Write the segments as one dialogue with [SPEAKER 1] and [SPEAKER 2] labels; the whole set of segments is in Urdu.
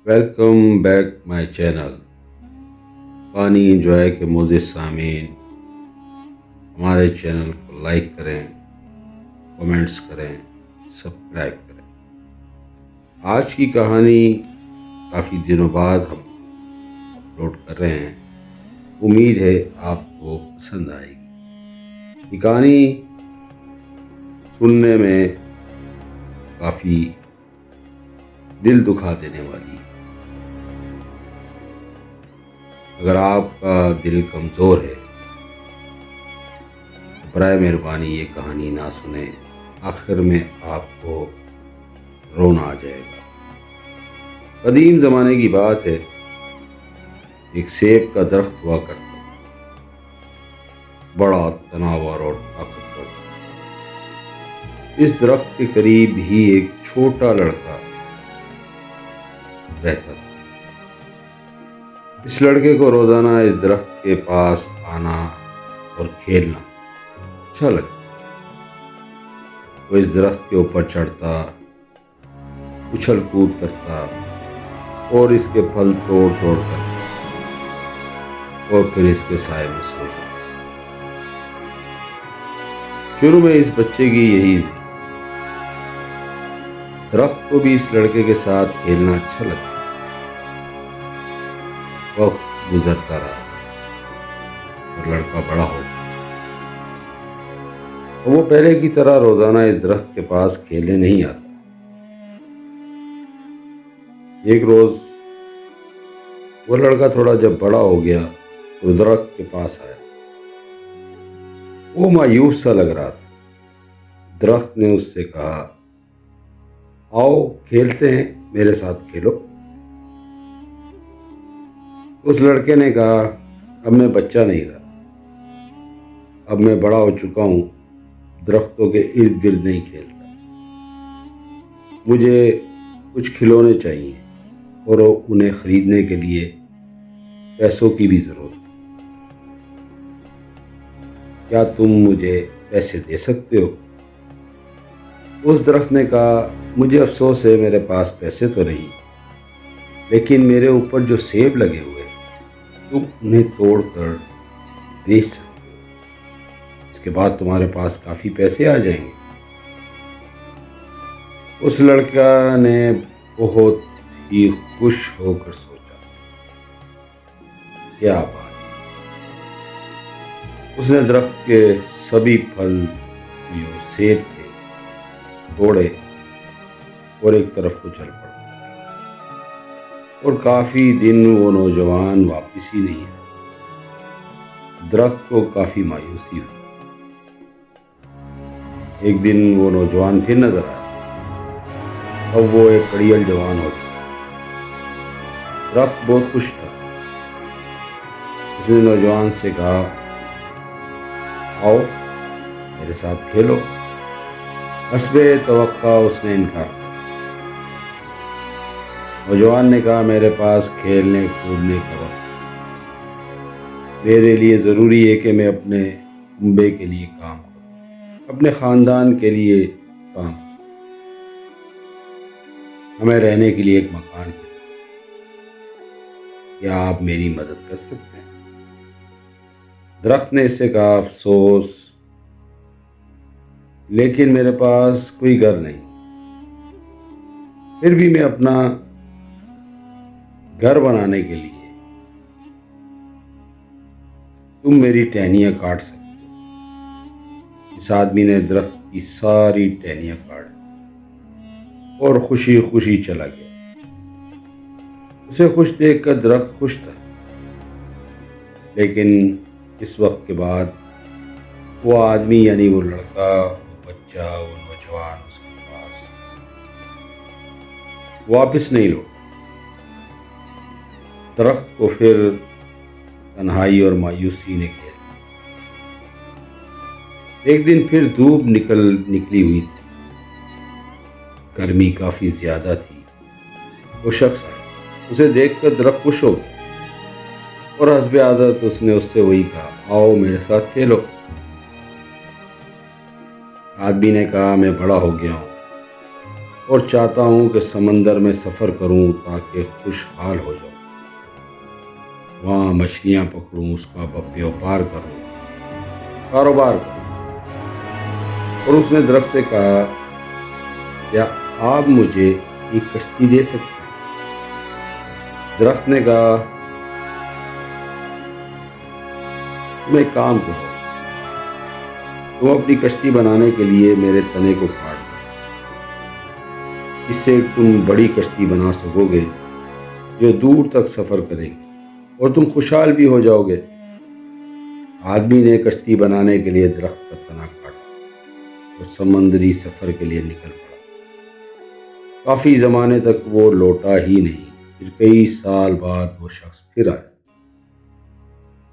[SPEAKER 1] ویلکم بیک مائی چینل پانی انجوائے کے معزز سامعین، ہمارے چینل کو لائک کریں، کومنٹس کریں، سبسکرائب کریں۔ آج کی کہانی کافی دنوں بعد ہم اپلوڈ کر رہے ہیں، امید ہے آپ کو پسند آئے گی۔ یہ کہانی سننے میں کافی دل دکھا دینے والی ہے۔ اگر آپ کا دل کمزور ہے تو برائے مہربانی یہ کہانی نہ سنیں، آخر میں آپ کو رونا آ جائے گا۔ قدیم زمانے کی بات ہے، ایک سیب کا درخت ہوا کرتا تھا، بڑا تناور اور طاقتور تھا۔ اس درخت کے قریب ہی ایک چھوٹا لڑکا رہتا تھا۔ اس لڑکے کو روزانہ اس درخت کے پاس آنا اور کھیلنا اچھا لگتا تھا۔ وہ اس درخت کے اوپر چڑھتا، اچھل کود کرتا اور اس کے پھل توڑ توڑ کر اور پھر اس کے سائے میں سو جاتا۔ شروع میں اس بچے کی یہی درخت کو بھی اس لڑکے کے ساتھ کھیلنا اچھا لگتا۔ وقت گزرتا رہا اور لڑکا بڑا ہو گیا۔ وہ پہلے کی طرح روزانہ اس درخت کے پاس کھیلنے نہیں آتا۔ ایک روز وہ لڑکا تھوڑا جب بڑا ہو گیا تو درخت کے پاس آیا۔ وہ مایوس سا لگ رہا تھا۔ درخت نے اس سے کہا، آؤ کھیلتے ہیں، میرے ساتھ کھیلو۔ اس لڑکے نے کہا، اب میں بچہ نہیں رہا، اب میں بڑا ہو چکا ہوں، درختوں کے ارد گرد نہیں کھیلتا۔ مجھے کچھ کھلونے چاہیے اور انہیں خریدنے کے لیے پیسوں کی بھی ضرورت ہے۔ کیا تم مجھے پیسے دے سکتے ہو؟ اس درخت نے کہا، مجھے افسوس ہے، میرے پاس پیسے تو نہیں، لیکن میرے اوپر جو سیب لگے ہوئے ہیں تم انہیں توڑ کر بیچ سکتے ہو، اس کے بعد تمہارے پاس کافی پیسے آ جائیں گے۔ اس لڑکا نے بہت ہی خوش ہو کر سوچا، کیا بات ہے۔ اس نے درخت کے سبھی پھل جو سیب تھے توڑے اور ایک طرف کو چل پڑا، اور کافی دن وہ نوجوان واپس ہی نہیں آیا۔ درخت کو کافی مایوسی ہوئی۔ ایک دن وہ نوجوان پھر نظر آیا۔ اب وہ ایک کڑیل جوان ہو چکا۔ درخت بہت خوش تھا۔ اس نے نوجوان سے کہا، آؤ میرے ساتھ کھیلو۔ حسب توقع اس نے انکار کیا۔ نوجوان نے کہا، میرے پاس کھیلنے کودنے کا وقت نہیں، میرے لیے ضروری ہے کہ میں اپنے کنبے کے لیے کام کروں، اپنے خاندان کے لیے کام کروں، ہمیں رہنے کے لیے ایک مکان کی ضرورت۔ کیا آپ میری مدد کر سکتے ہیں؟ درخت نے اس سے کہا، افسوس، لیکن میرے پاس کوئی گھر نہیں، پھر بھی میں اپنا گھر بنانے کے لیے تم میری ٹہنیاں کاٹ سکتے ہو۔ اس آدمی نے درخت کی ساری ٹہنیاں کاٹ اور خوشی خوشی چلا گیا۔ اسے خوش دیکھ کر درخت خوش تھا، لیکن اس وقت کے بعد وہ آدمی یعنی وہ لڑکا، وہ بچہ، وہ نوجوان اس کے پاس واپس نہیں لوٹا۔ درخت کو پھر تنہائی اور مایوسی نے گھیر لیا۔ ایک دن پھر دھوپ نکلی ہوئی تھی، گرمی کافی زیادہ تھی۔ وہ شخص آیا، اسے دیکھ کر درخت خوش ہو گیا اور حسب عادت اس نے اس سے وہی کہا، آؤ میرے ساتھ کھیلو۔ آدمی نے کہا، میں بڑا ہو گیا ہوں، اور چاہتا ہوں کہ سمندر میں سفر کروں تاکہ خوشحال ہو جاؤں، وہاں مچھلیاں پکڑوں، اس کا بیوپار کروں، کاروبار کروں۔ اور اس نے درخت سے کہا، کیا آپ مجھے ایک کشتی دے سکتے ہیں؟ درخت نے کہا، تم ایک کام کرو، تم اپنی کشتی بنانے کے لیے میرے تنے کو کاٹ دو، اس سے تم بڑی کشتی بنا سکو گے جو دور تک سفر کرے گی، اور تم خوشحال بھی ہو جاؤ گے۔ آدمی نے کشتی بنانے کے لیے درخت کا تنا کاٹا اور سمندری سفر کے لیے نکل پڑا۔ کافی زمانے تک وہ لوٹا ہی نہیں، پھر کئی سال بعد وہ شخص پھر آیا۔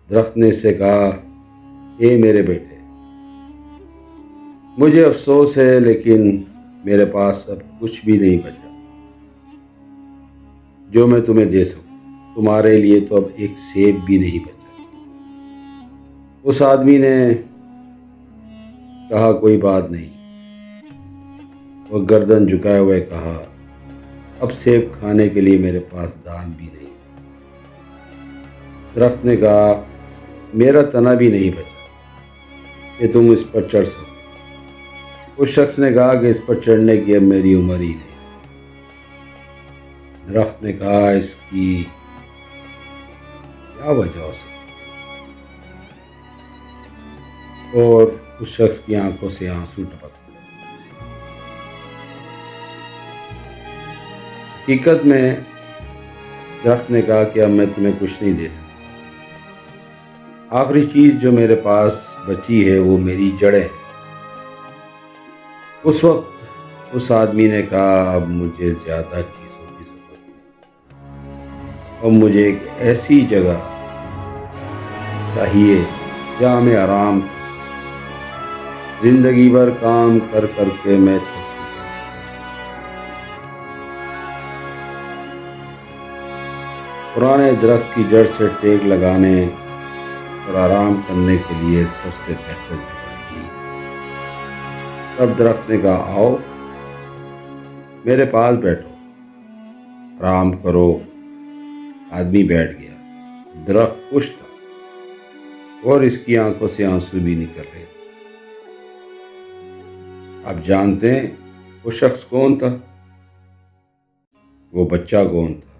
[SPEAKER 1] درخت نے اس سے کہا، اے میرے بیٹے، مجھے افسوس ہے لیکن میرے پاس اب کچھ بھی نہیں بچا جو میں تمہیں دے سکوں، تمہارے لیے تو اب ایک سیب بھی نہیں بچا۔ اس آدمی نے کہا، کوئی بات نہیں۔ وہ گردن جھکائے ہوئے کہا، اب سیب کھانے کے لیے میرے پاس دان بھی نہیں۔ درخت نے کہا، میرا تنا بھی نہیں بچا کہ تم اس پر چڑھ سکو۔ اس شخص نے کہا کہ اس پر چڑھنے کی اب میری عمر ہی نہیں۔ درخت نے کہا، اس کی کیا وجہ ہو سکتی؟ اور اس شخص کی آنکھوں سے آنسو ٹپک پڑے۔ حقیقت میں درخت نے کہا کہ اب میں تمہیں کچھ نہیں دے سکتا، آخری چیز جو میرے پاس بچی ہے وہ میری جڑیں ہیں۔ اس وقت اس آدمی نے کہا، اب مجھے زیادہ چیزوں کی ضرورت نہیں، اب مجھے ایک ایسی جگہ چاہیے جہاں میں آرام کر سکوں۔ زندگی بھر کام کر کر کے میں تھک چکا ہوں۔ پرانے درخت کی جڑ سے ٹیک لگانے اور آرام کرنے کے لیے سب سے بہتر جگہ ہی۔ تب درخت نے کہا، آؤ میرے پاس بیٹھو، آرام کرو۔ آدمی بیٹھ گیا۔ درخت خوش تھا اور اس کی آنکھوں سے آنسو بھی نکل رہے تھے۔ آپ جانتے ہیں وہ شخص کون تھا؟ وہ بچہ کون تھا؟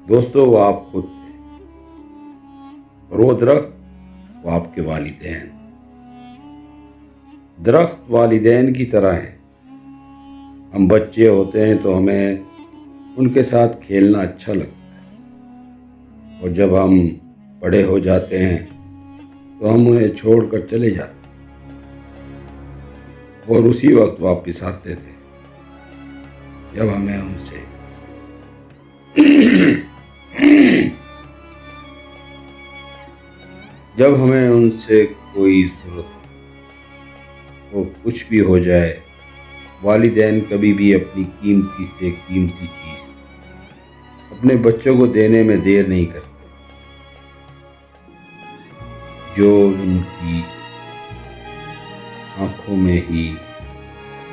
[SPEAKER 1] دوستو، وہ آپ خود تھے، اور وہ درخت وہ آپ کے والدین۔ درخت والدین کی طرح ہیں۔ ہم بچے ہوتے ہیں تو ہمیں ان کے ساتھ کھیلنا اچھا لگتا ہے، اور جب ہم بڑے ہو جاتے ہیں تو ہم انہیں چھوڑ کر چلے جاتے ہیں، اور اسی وقت واپس آتے تھے جب ہمیں ان سے کوئی ضرورت ہو، کچھ بھی ہو جائے۔ والدین کبھی بھی اپنی قیمتی سے قیمتی چیز اپنے بچوں کو دینے میں دیر نہیں کرتے، جو ان کی آنکھوں میں ہی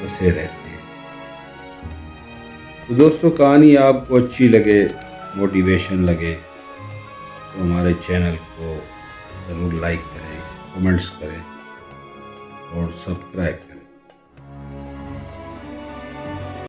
[SPEAKER 1] بسے رہتے ہیں۔ تو دوستو، کہانی آپ کو اچھی لگے، موٹیویشن لگے تو ہمارے چینل کو ضرور لائک کریں، کمنٹس کریں اور سبسکرائب کریں۔